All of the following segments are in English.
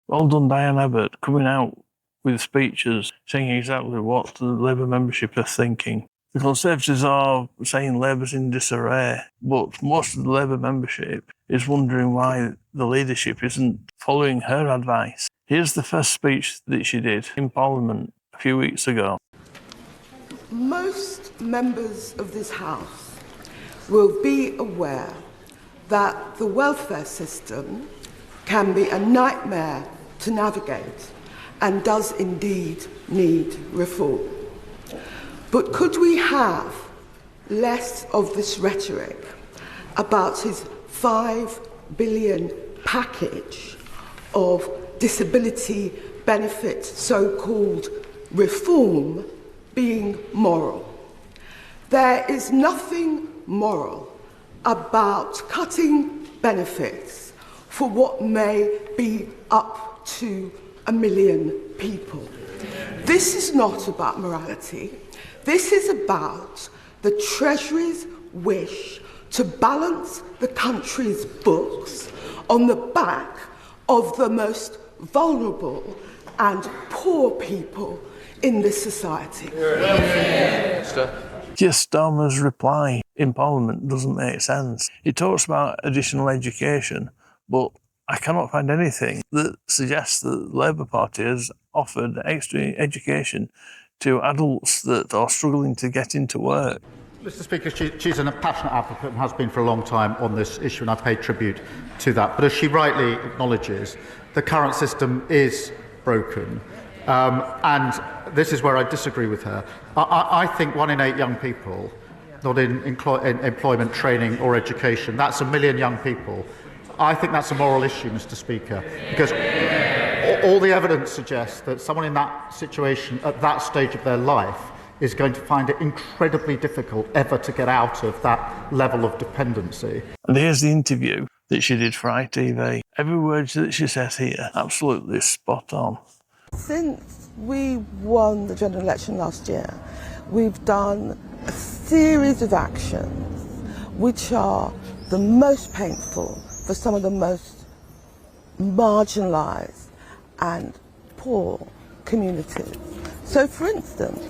Well done, Diane Abbott, coming out with speeches saying exactly what the Labour membership are thinking. The Conservatives are saying Labour's in disarray, but most of the Labour membership is wondering why the leadership isn't following her advice. Here's the first speech that she did in Parliament a few weeks ago. Most members of this House will be aware that the welfare system can be a nightmare to navigate and does indeed need reform. But could we have less of this rhetoric about his £5 billion package of disability benefit so-called reform being moral? There is nothing moral about cutting benefits for what may be up to 1 million people. This is not about morality. This is about the Treasury's wish to balance the country's books on the back of the most vulnerable and poor people in this society. Keir Starmer's reply in Parliament doesn't make sense. He talks about additional education, but I cannot find anything that suggests that the Labour Party has offered extra education to adults that are struggling to get into work. Mr. Speaker, she's a passionate advocate and has been for a long time on this issue, and I pay tribute to that. But as she rightly acknowledges, the current system is broken. And this is where I disagree with her. I think 1 in 8 young people not in employment, training or education, that's 1 million young people. I think that's a moral issue, Mr. Speaker, because all the evidence suggests that someone in that situation at that stage of their life is going to find it incredibly difficult ever to get out of that level of dependency. And here's the interview that she did for ITV. Every word that she says here, absolutely spot on. Since we won the general election last year, we've done a series of actions which are the most painful for some of the most marginalised and poor communities. So, for instance,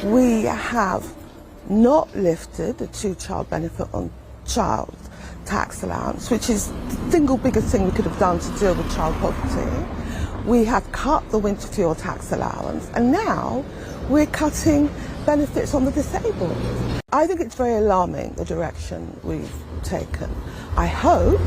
we have not lifted the two-child benefit on child tax allowance, which is the single biggest thing we could have done to deal with child poverty. We have cut the winter fuel tax allowance, and now we're cutting benefits on the disabled. I think it's very alarming, the direction we've taken. I hope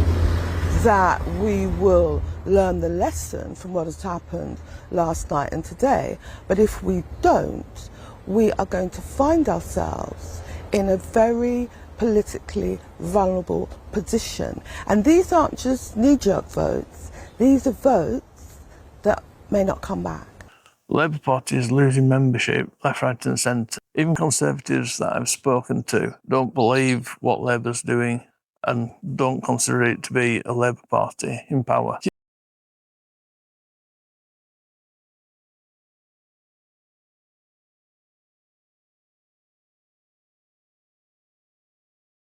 that we will learn the lesson from what has happened last night and today, but if we don't, we are going to find ourselves in a very politically vulnerable position. And these aren't just knee-jerk votes, these are votes that may not come back. The Labour Party is losing membership left, right and centre. Even Conservatives that I've spoken to don't believe what Labour's doing and don't consider it to be a Labour Party in power.